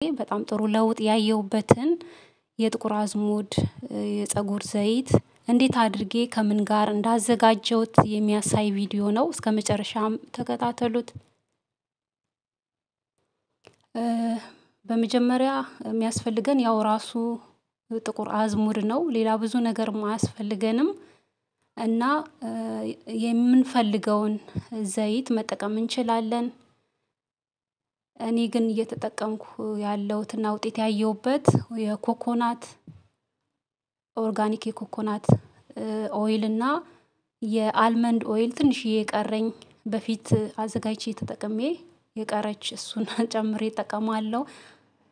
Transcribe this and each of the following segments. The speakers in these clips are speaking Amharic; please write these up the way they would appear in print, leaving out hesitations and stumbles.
በጣም ጥሩ ለውጥ ያየሁበትን የጥቁር አዝሙድ የፀጉር ዘይት እንዴት አድርጌ ከምን ጋር እንዳዘጋጀሁት የሚያሳይ ቪዲዮ ነው። እስከመጨረሻም ተከታተሉት። በመጀመሪያ የሚያስፈልገን ያው ራሱ ጥቁር አዝሙድ ነው። ሌላ ብዙ ነገር ማያስፈልገንም እና የምንፈልገውን ዘይት መጠቀም እንችላለን። እኔ ግን እየተጠቀምኩ ያለሁትና ውጤት ያየሁበት የኮኮናት ኦርጋኒክ የኮኮናት ኦይል እና የአልመንድ ኦይል ትንሽዬ ቀረኝ በፊት አዘጋጅቼ ተጠቅሜ የቀረች እሱን ጨምሬ እጠቀማለሁ።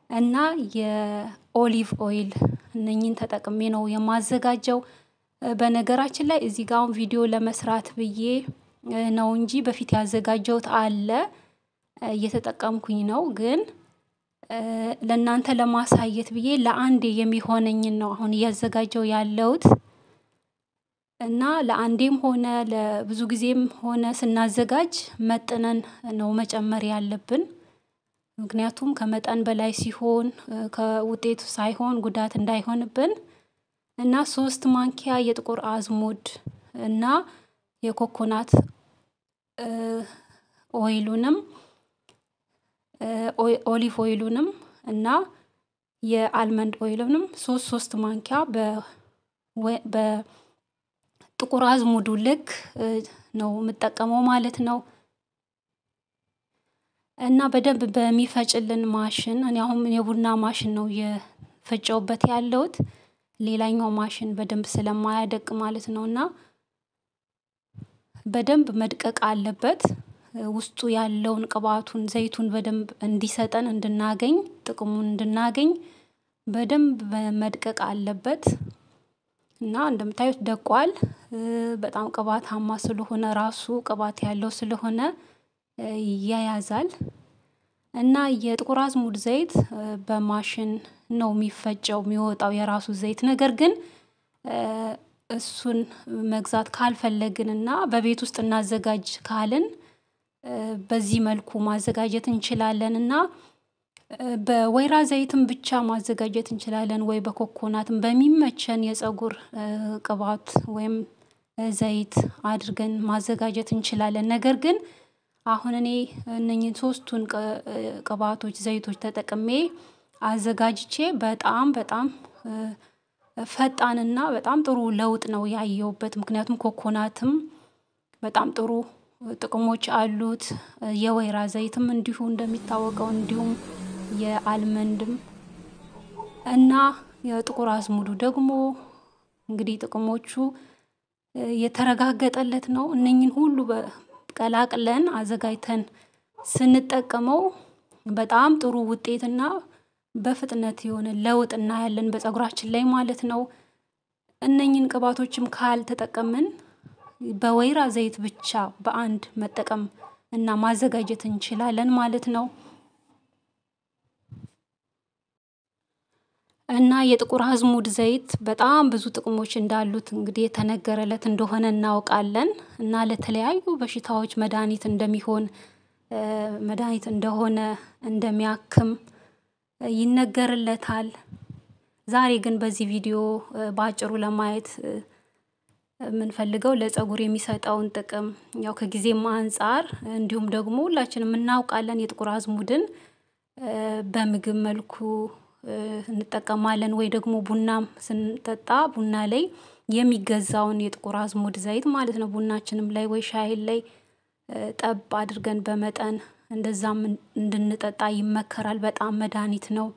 እና የኦሊቭ ኦይል እነኚህን ተጠቅሜ ነው የማዘጋጀው። በነገራችን ላይ እዚህ ጋር አሁን ቪዲዮ ለመስራት ብዬ ነው እንጂ በፊት ያዘጋጀሁት አለ እየተጠቀምኩኝ ነው። ግን ለእናንተ ለማሳየት ብዬ ለአንዴ የሚሆነኝን ነው አሁን እያዘጋጀሁ ያለሁት። እና ለአንዴም ሆነ ለብዙ ጊዜም ሆነ ስናዘጋጅ መጥነን ነው መጨመር ያለብን። ምክንያቱም ከመጠን በላይ ሲሆን ከውጤቱ ሳይሆን ጉዳት እንዳይሆንብን። እና 3 ማንኪያ የጥቁር አዝሙድ እና የኮኮናት ኦይሉንም ኦሊቭ ኦይሉንም እና የአልመንድ ኦይሉንም 3 ማንኪያ በጥቁር አዝሙዱ ልክ ነው የምጠቀመው ማለት ነው። እና በደንብ በሚፈጭልን ማሽን እኔ አሁን የቡና ማሽን ነው የፈጨውበት ያለሁት ሌላኛው ማሽን በደንብ ስለማያደቅ ማለት ነውና በደንብ መድቀቅ አለበት። ውስጡ ያለውን ቅባቱን ዘይቱን በደንብ እንዲሰጠን እንድናገኝ ጥቅሙን እንድናገኝ በደንብ መድቀቅ አለበት። እና እንደምታዩት ደቋል። በጣም ቅባታማ ስለሆነ ራሱ ቅባት ያለው ስለሆነ ያያዛል። እና የጥቁር አዝሙድ ዘይት በማሽን ነው የሚፈጨው የሚወጣው የራሱ ዘይት ነገር ግን እሱን መግዛት ካልፈለግንና በቤት ውስጥ እናዘጋጅ ካልን በዚህ መልኩ ማዘጋጀት እንችላለንና በወይራ ዘይትም ብቻ ማዘጋጀት እንችላለን ወይ በኮኮናትም በሚመቸን የፀጉር ቅባት ወይም ዘይት አድርገን ማዘጋጀት እንችላለን። ነገር ግን አሁን እኔ እነኚህን 3ቱን ቅባቶች ዘይቶች ተጠቅሜ አዘጋጅቼ በጣም ፈጣንና በጣም ጥሩ ለውጥ ነው ያየሁበት። ምክንያቱም ኮኮናትም በጣም ጥሩ ጥቅሞች አሉት። የወይራ ዘይትም እንዲሁ እንደሚታወቀው እንዲሁም የአልመንድም እና የጥቁር አዝሙዱ ደግሞ እንግዲህ ጥቅሞቹ የተረጋገጠለት ነው። እነኚህን ሁሉ ቀላቅለን አዘጋጅተን ስንጠቀመው በጣም ጥሩ ውጤትና በፍጥነት የሆነ ለውጥ እናያለን በፀጉራችን ላይ ማለት ነው። እነኚህን ቅባቶችም ካልተጠቀምን በወይራ ዘይት ብቻ በአንድ መጠቀም እና ማዘጋጀት እንችላለን ማለት ነው። እና የጥቁር አዝሙድ ዘይት በጣም ብዙ ጥቅሞች እንዳሉት እንግዲህ የተነገረለት እንደሆነ እናውቃለን። እና ለተለያዩ በሽታዎች መድሃኒት እንደሚሆን መድሃኒት እንደሆነ እንደሚያክም ይነገርለታል። ዛሬ ግን በዚህ ቪዲዮ በአጭሩ ለማየት የምንፈልገው ለፀጉር የሚሰጠውን ጥቅም ያው ከጊዜም አንፃር እንዲሁም ደግሞ ሁላችንም እናውቃለን የጥቁር አዝሙድን በምግብ መልኩ እንጠቀማለን ወይ ደግሞ ቡናም ስንጠጣ ቡና ላይ የሚገዛውን የጥቁር አዝሙድ ዘይት ማለት ነው ቡናችንም ላይ ወይ ሻይ ላይ ጠብ አድርገን በመጠን እንደዛም እንድንጠጣ ይመከራል። በጣም መድሃኒት ነው።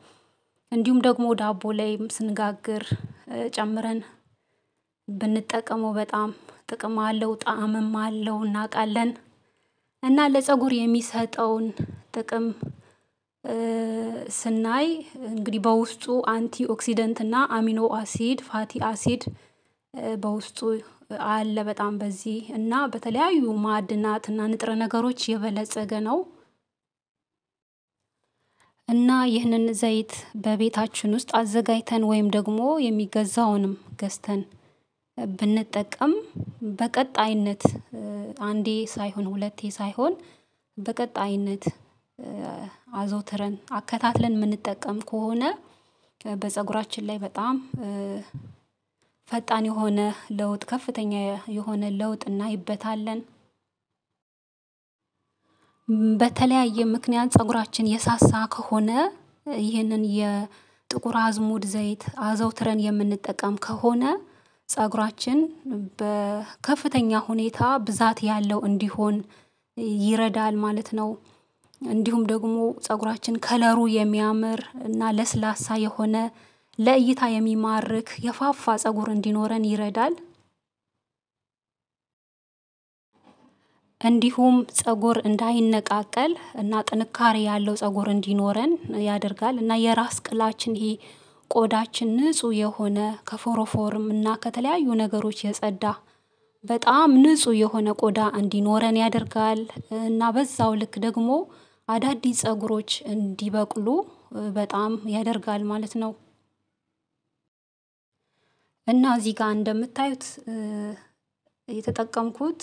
እንዲሁም ደግሞ ዳቦ ላይም ስንጋግር ጨምረን ብንጠቀመው በጣም ጥቅም አለው ጣዕምም አለው እናውቃለን። እና ለፀጉር የሚሰጠውን ጥቅም ስናይ እንግዲህ በውስጡ አንቲ ኦክሲደንት እና አሚኖ አሲድ ፋቲ አሲድ በውስጡ አለ በጣም በዚህ እና በተለያዩ ማዕድናትና ንጥረ ነገሮች የበለፀገ ነው። እና ይህንን ዘይት በቤታችን ውስጥ አዘጋጅተን ወይም ደግሞ የሚገዛውንም ገዝተን ብንጠቀም በቀጣይነት አንዴ ሳይሆን ሁለቴ ሳይሆን በቀጣይነት አዘውትረን አከታትለን የምንጠቀም ከሆነ በፀጉራችን ላይ በጣም ፈጣን የሆነ ለውጥ ከፍተኛ የሆነ ለውጥ እናይበታለን። በተለያየ ምክንያት ፀጉራችን የሳሳ ከሆነ ይህንን የጥቁር አዝሙድ ዘይት አዘውትረን የምንጠቀም ከሆነ ፀጉራችን በከፍተኛ ሁኔታ ብዛት ያለው እንዲሆን ይረዳል ማለት ነው። እንዲሁም ደግሞ ፀጉራችን ከለሩ የሚያምር እና ለስላሳ የሆነ ለእይታ የሚማርክ የፋፋ ፀጉር እንዲኖረን ይረዳል። እንዲሁም ፀጉር እንዳይነቃቀል እና ጥንካሬ ያለው ፀጉር እንዲኖረን ያደርጋል እና የራስ ቅላችን ይሄ ቆዳችን ንጹህ የሆነ ከፎሮፎርም እና ከተለያዩ ነገሮች የጸዳ በጣም ንጹህ የሆነ ቆዳ እንዲኖረን ያደርጋል እና በዛው ልክ ደግሞ አዳዲስ ፀጉሮች እንዲበቅሉ በጣም ያደርጋል ማለት ነው። እና እዚህ ጋር እንደምታዩት የተጠቀምኩት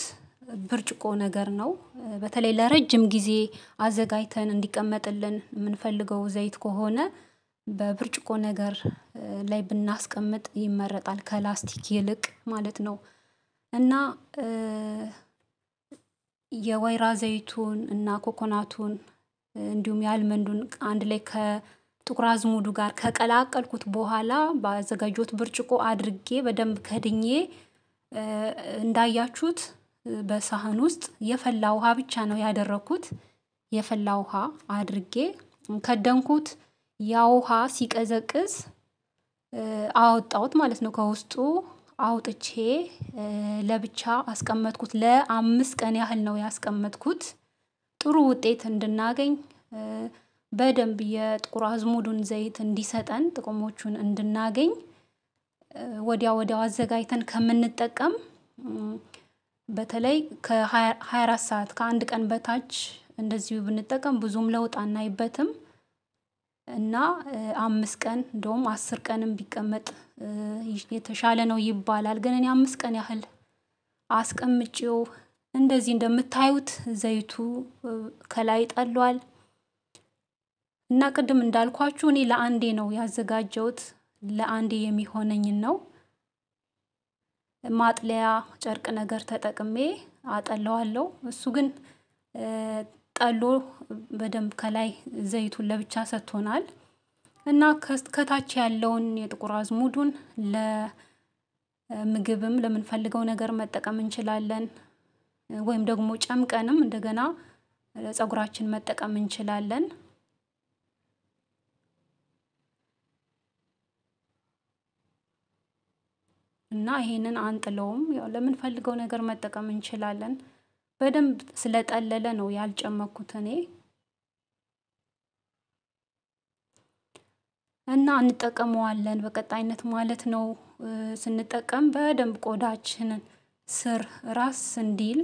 ብርጭቆ ነገር ነው። በተለይ ለረጅም ጊዜ አዘጋጅተን እንዲቀመጥልን የምንፈልገው ዘይት ከሆነ በብርጭቆ ነገር ላይ ብናስቀምጥ ይመረጣል ከላስቲክ ይልቅ ማለት ነው። እና የወይራ ዘይቱን እና ኮኮናቱን እንዲሁም የአልመንዱን አንድ ላይ ከጥቁር አዝሙዱ ጋር ከቀላቀልኩት በኋላ ባዘጋጀሁት ብርጭቆ አድርጌ በደንብ ከድኜ እንዳያችሁት በሳህን ውስጥ የፈላ ውሃ ብቻ ነው ያደረኩት። የፈላ ውሃ አድርጌ ከደንኩት። ያ ውሃ ሲቀዘቅዝ አወጣሁት ማለት ነው። ከውስጡ አውጥቼ ለብቻ አስቀመጥኩት። ለ5 ቀን ያህል ነው ያስቀመጥኩት። ጥሩ ውጤት እንድናገኝ በደንብ የጥቁር አዝሙዱን ዘይት እንዲሰጠን ጥቅሞቹን እንድናገኝ ወዲያው አዘጋጅተን ከምንጠቀም በተለይ ከ24 ሰዓት ከአንድ ቀን በታች እንደዚሁ ብንጠቀም ብዙም ለውጥ አናይበትም። እና 5 ቀን እንደውም 10 ቀንም ቢቀመጥ የተሻለ ነው ይባላል። ግን እኔ 5 ቀን ያህል አስቀምጬው እንደዚህ እንደምታዩት ዘይቱ ከላይ ጠሏል። እና ቅድም እንዳልኳችሁ እኔ ለአንዴ ነው ያዘጋጀሁት። ለአንዴ የሚሆነኝን ነው። ማጥለያ ጨርቅ ነገር ተጠቅሜ አጠለዋለሁ። እሱ ግን ጠሎ በደንብ ከላይ ዘይቱን ለብቻ ሰጥቶናል። እና ከታች ያለውን የጥቁር አዝሙዱን ለምግብም ለምንፈልገው ነገር መጠቀም እንችላለን። ወይም ደግሞ ጨምቀንም እንደገና ፀጉራችን መጠቀም እንችላለን። እና ይሄንን አንጥለውም ያው ለምንፈልገው ነገር መጠቀም እንችላለን። በደንብ ስለጠለለ ነው ያልጨመኩት እኔ። እና እንጠቀመዋለን በቀጣይነት ማለት ነው። ስንጠቀም በደንብ ቆዳችንን ስር ራስ እንዲል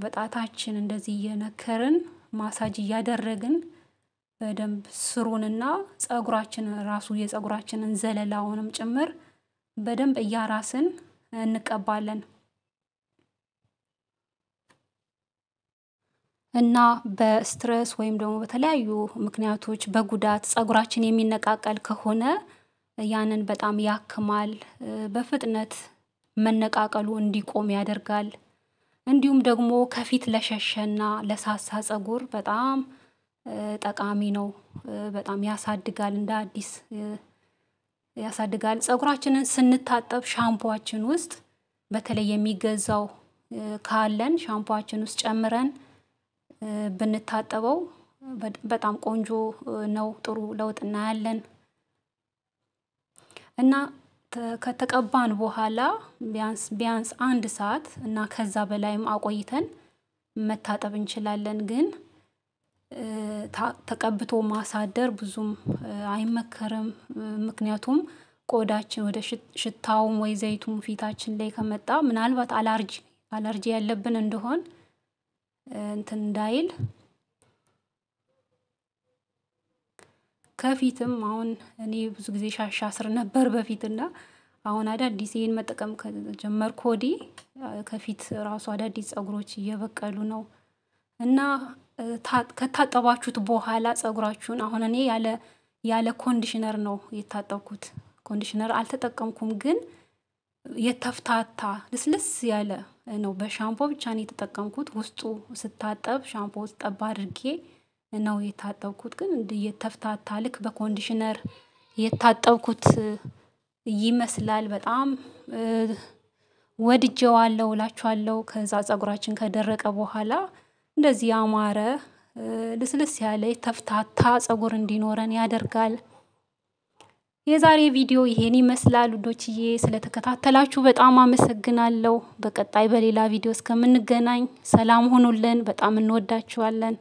በጣታችን እንደዚህ እየነከርን ማሳጅ እያደረግን በደንብ ስሩንና ፀጉራችንን ራሱ የፀጉራችንን ዘለላውንም ጭምር በደንብ እያራስን እንቀባለን። እና በስትረስ ወይም ደግሞ በተለያዩ ምክንያቶች በጉዳት ፀጉራችን የሚነቃቀል ከሆነ ያንን በጣም ያክማል። በፍጥነት መነቃቀሉ እንዲቆም ያደርጋል። እንዲሁም ደግሞ ከፊት ለሸሸና ለሳሳ ፀጉር በጣም ጠቃሚ ነው። በጣም ያሳድጋል እንደ አዲስ ያሳድጋል። ፀጉራችንን ስንታጠብ ሻምፖአችን ውስጥ በተለይ የሚገዛው ካለን ሻምፖአችን ውስጥ ጨምረን ብንታጠበው በጣም ቆንጆ ነው። ጥሩ ለውጥ እናያለን። እና ከተቀባን በኋላ ቢያንስ 1 ሰዓት እና ከዛ በላይም አቆይተን መታጠብ እንችላለን። ግን ተቀብቶ ማሳደር ብዙም አይመከርም። ምክንያቱም ቆዳችን ወደ ሽታውም ወይ ዘይቱም ፊታችን ላይ ከመጣ ምናልባት አለርጂ ያለብን እንደሆን እንትን እንዳይል። ከፊትም አሁን እኔ ብዙ ጊዜ ሻሽ አስር ነበር በፊትና አሁን አዳዲስ ይሄን መጠቀም ከጀመርኩ ወዲህ ከፊት ራሱ አዳዲስ ፀጉሮች እየበቀሉ ነው። እና ከታጠባችሁት በኋላ ፀጉራችሁን አሁን እኔ ያለ ኮንዲሽነር ነው የታጠብኩት። ኮንዲሽነር አልተጠቀምኩም፣ ግን የተፍታታ ልስልስ ያለ ነው። በሻምፖ ብቻ ነው የተጠቀምኩት። ውስጡ ስታጠብ ሻምፖ ውስጥ ጠብ አድርጌ ነው የታጠብኩት። ግን እንዲህ የተፍታታ ልክ በኮንዲሽነር የታጠብኩት ይመስላል። በጣም ወድጄዋለሁ እላችኋለሁ። ከዛ ፀጉራችን ከደረቀ በኋላ እንደዚህ ያማረ ልስልስ ያለ የተፍታታ ፀጉር እንዲኖረን ያደርጋል። የዛሬ ቪዲዮ ይሄን ይመስላል ውዶችዬ። ስለተከታተላችሁ በጣም አመሰግናለሁ። በቀጣይ በሌላ ቪዲዮ እስከምንገናኝ ሰላም ሁኑልን። በጣም እንወዳችኋለን።